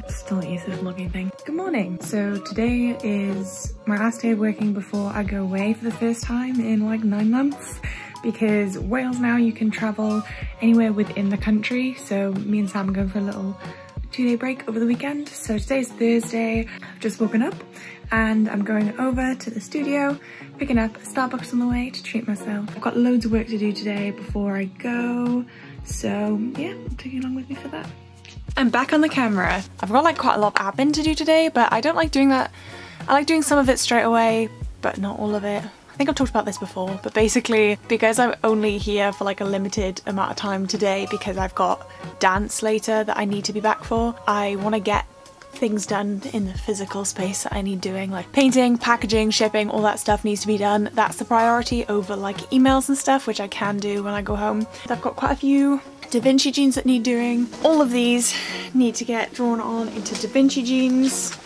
Still easy this vlogging thing. Good morning. So today is my last day of working before I go away for the first time in like 9 months, because Wales now you can travel anywhere within the country. So me and Sam are going for a little 2-day break over the weekend. So today's Thursday. I've just woken up and I'm going over to the studio, picking up Starbucks on the way to treat myself. I've got loads of work to do today before I go. So yeah, take you along with me for that. I'm back on the camera. I've got like quite a lot of admin to do today, but I don't like doing that. I like doing some of it straight away, but not all of it. I think I've talked about this before, but basically because I'm only here for like a limited amount of time today because I've got dance later that I need to be back for, I want to get things done in the physical space that I need doing, like painting, packaging, shipping, all that stuff needs to be done. That's the priority over like emails and stuff, which I can do when I go home. I've got quite a few Da Vinci jeans that need doing. All of these need to get drawn on into Da Vinci jeans.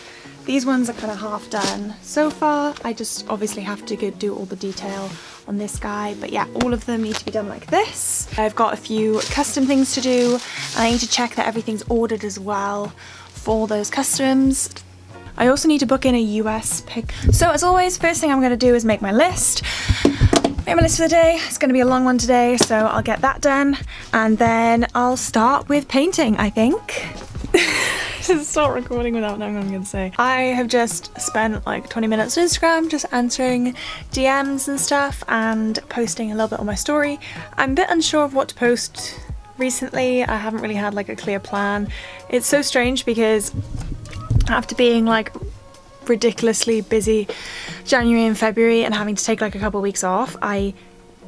These ones are kind of half done so far. I just obviously have to go do all the detail on this guy, but yeah, all of them need to be done like this. I've got a few custom things to do and I need to check that everything's ordered as well for those customs. I also need to book in a US pick. So as always, first thing I'm going to do is make my list. Make my list for the day. It's going to be a long one today, so I'll get that done and then I'll start with painting, I think. Just start recording without knowing what I'm going to say. I have just spent like 20 minutes on Instagram just answering DMs and stuff and posting a little bit on my story. I'm a bit unsure of what to post recently. I haven't really had like a clear plan. It's so strange because after being like ridiculously busy January and February and having to take like a couple of weeks off, I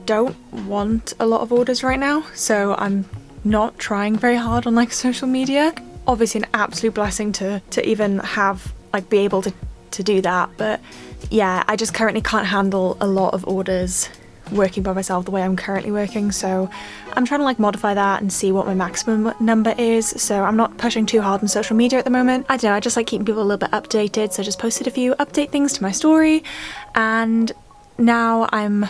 don't want a lot of orders right now, so I'm not trying very hard on like social media. Obviously an absolute blessing to even have like be able to do that, but yeah, I just currently can't handle a lot of orders working by myself the way I'm currently working, so I'm trying to like modify that and see what my maximum number is. So I'm not pushing too hard on social media at the moment. I don't know, I just like keeping people a little bit updated, so I just posted a few update things to my story and now what am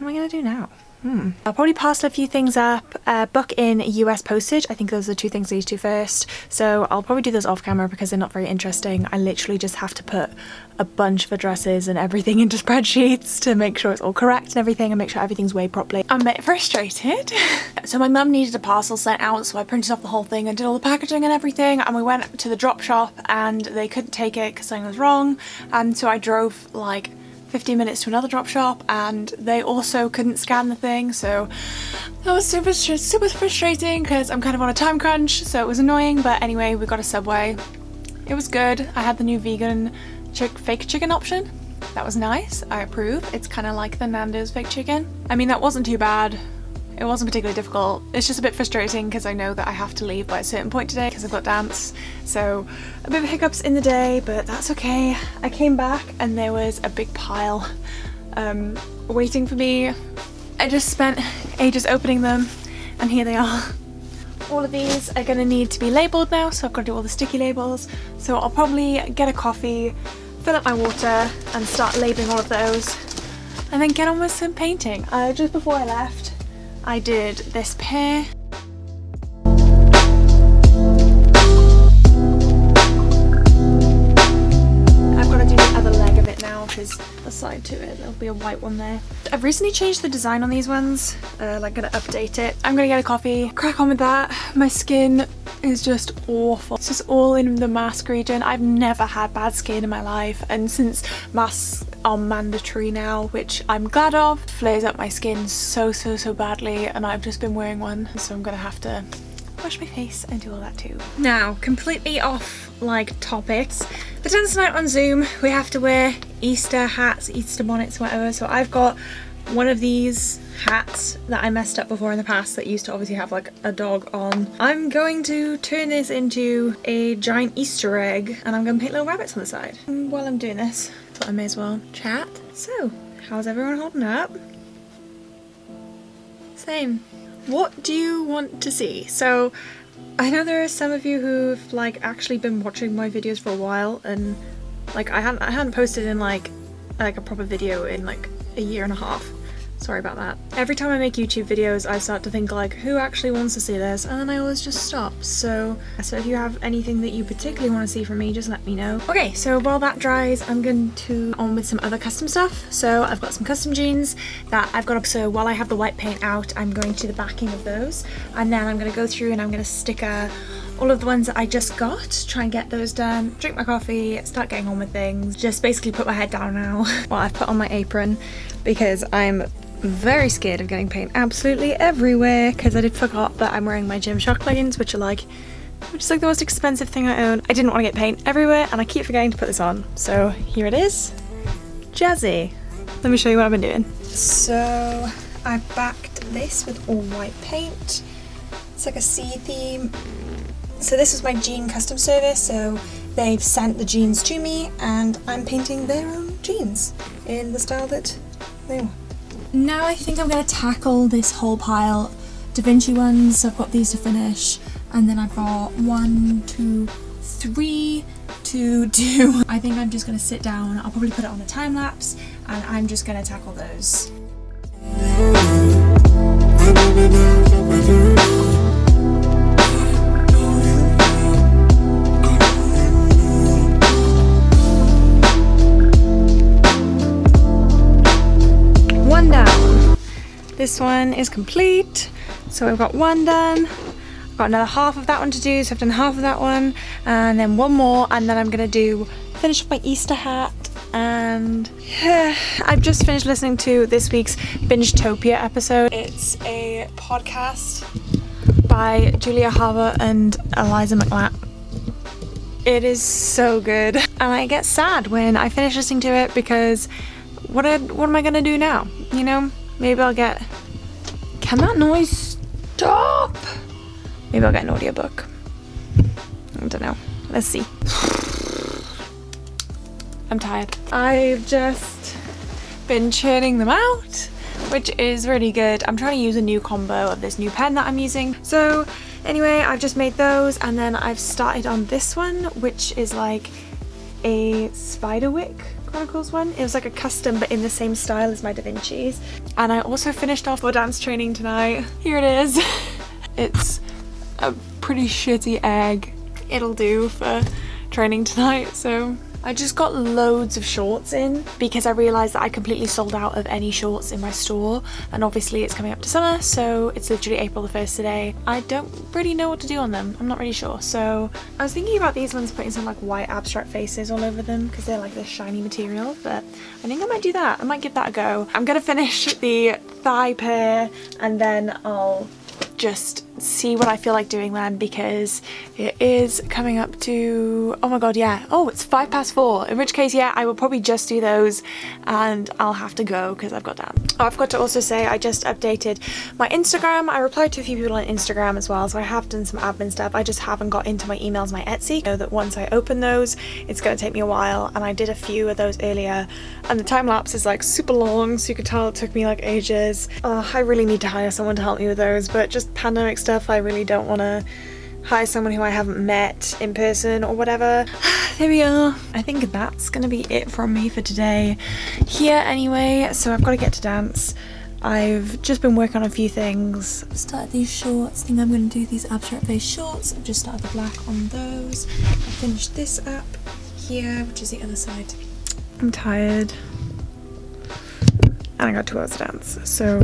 I gonna do now? I'll probably parcel a few things up, book in US postage. I think those are the two things I need to do first. So I'll probably do those off camera because they're not very interesting. I literally just have to put a bunch of addresses and everything into spreadsheets to make sure it's all correct and everything and make sure everything's weighed properly. I'm a bit frustrated. So my mum needed a parcel sent out, so I printed off the whole thing and did all the packaging and everything, and we went to the drop shop and they couldn't take it because something was wrong, and so I drove like 15 minutes to another drop shop and they also couldn't scan the thing, so that was super frustrating because I'm kind of on a time crunch, so it was annoying. But anyway, we got a Subway. It was good. I had the new vegan fake chicken option. That was nice. I approve. It's kind of like the Nando's fake chicken. I mean, that wasn't too bad. It wasn't particularly difficult. It's just a bit frustrating because I know that I have to leave by a certain point today because I've got dance. So a bit of hiccups in the day, but that's okay. I came back and there was a big pile waiting for me. I just spent ages opening them and here they are. All of these are going to need to be labelled now, so I've got to do all the sticky labels. So I'll probably get a coffee, fill up my water and start labelling all of those and then get on with some painting. Just before I left, I did this pair. I've got to do the other leg of it now, which is a side to it. There'll be a white one there. I've recently changed the design on these ones, like gonna update it. I'm gonna get a coffee, crack on with that. My skin is just awful. It's just all in the mask region. I've never had bad skin in my life, and since masks are mandatory now, which I'm glad of, flares up my skin so badly, and I've just been wearing one, so I'm gonna have to wash my face and do all that too. Now, completely off like topics, for dance night on Zoom we have to wear Easter hats, Easter bonnets, whatever. So I've got one of these hats that I messed up before in the past that used to obviously have like a dog on. I'm going to turn this into a giant Easter egg and I'm going to paint little rabbits on the side. And while I'm doing this, I thought I may as well chat. So, how's everyone holding up? Same. What do you want to see? So, I know there are some of you who've like actually been watching my videos for a while, and like I hadn't posted in like a proper video in like a year and a half. Sorry about that. Every time I make YouTube videos, I start to think like, who actually wants to see this? And then I always just stop. So if you have anything that you particularly want to see from me, just let me know. Okay, so while that dries, I'm going to on with some other custom stuff. So I've got some custom jeans that I've got up. So while I have the white paint out, I'm going to the backing of those. And then I'm going to go through and I'm going to sticker all of the ones that I just got, try and get those done, drink my coffee, start getting on with things. Just basically put my head down now while I've put on my apron because I'm very scared of getting paint absolutely everywhere because I did forgot that I'm wearing my Gymshark leggings, which is like the most expensive thing I own. I didn't want to get paint everywhere and I keep forgetting to put this on. So here it is. Jazzy. Let me show you what I've been doing. So I backed this with all white paint. It's like a sea theme. So this was my jean custom service, so they've sent the jeans to me and I'm painting their own jeans in the style that they want. Now I think I'm going to tackle this whole pile. Da Vinci ones, I've got these to finish, and then I've got 1, 2, 3 to do. I think I'm just going to sit down, I'll probably put it on a time lapse, and I'm just going to tackle those. This one is complete, so I've got one done. I've got another half of that one to do, so I've done half of that one, and then one more, and then I'm gonna finish off my Easter hat. And yeah, I've just finished listening to this week's Bingetopia episode. It's a podcast by Julia Harbour and Eliza McLatt. It is so good, and I get sad when I finish listening to it because what am I gonna do now? You know? Maybe I'll get... Can that noise stop? Maybe I'll get an audiobook. I don't know. Let's see. I'm tired. I've just been churning them out, which is really good. I'm trying to use a new combo of this new pen that I'm using. So anyway, I've just made those, and then I've started on this one, which is like a Spiderwick Chronicles one. It was like a custom but in the same style as my Da Vinci's. And I also finished off for dance training tonight. Here it is. It's a pretty shitty egg. It'll do for training tonight. So I just got loads of shorts in because I realised that I completely sold out of any shorts in my store, and obviously it's coming up to summer, so it's literally April the 1st today. I don't really know what to do on them. I'm not really sure. So I was thinking about these ones, putting some like white abstract faces all over them because they're like this shiny material, but I think I might do that. I might give that a go. I'm gonna finish the thigh pair and then I'll just see what I feel like doing then, because it is coming up to, oh my god, yeah, oh, it's 4:05, in which case, yeah, I will probably just do those and I'll have to go because I've got dance. Oh, I forgot to also say I just updated my Instagram. I replied to a few people on Instagram as well, so I have done some admin stuff. I just haven't got into my emails, my Etsy. I know that once I open those, it's going to take me a while, and I did a few of those earlier, and the time lapse is like super long, so you could tell it took me like ages. I really need to hire someone to help me with those, but just pandemic stuff, I really don't want to hire someone who I haven't met in person or whatever. There we are. I think that's gonna be it from me for today here anyway, so I've got to get to dance. I've just been working on a few things. I've started these shorts. I think I'm going to do these abstract face shorts. I've just started the black on those. I finished this up here, which is the other side. I'm tired and I got 2 hours to dance, so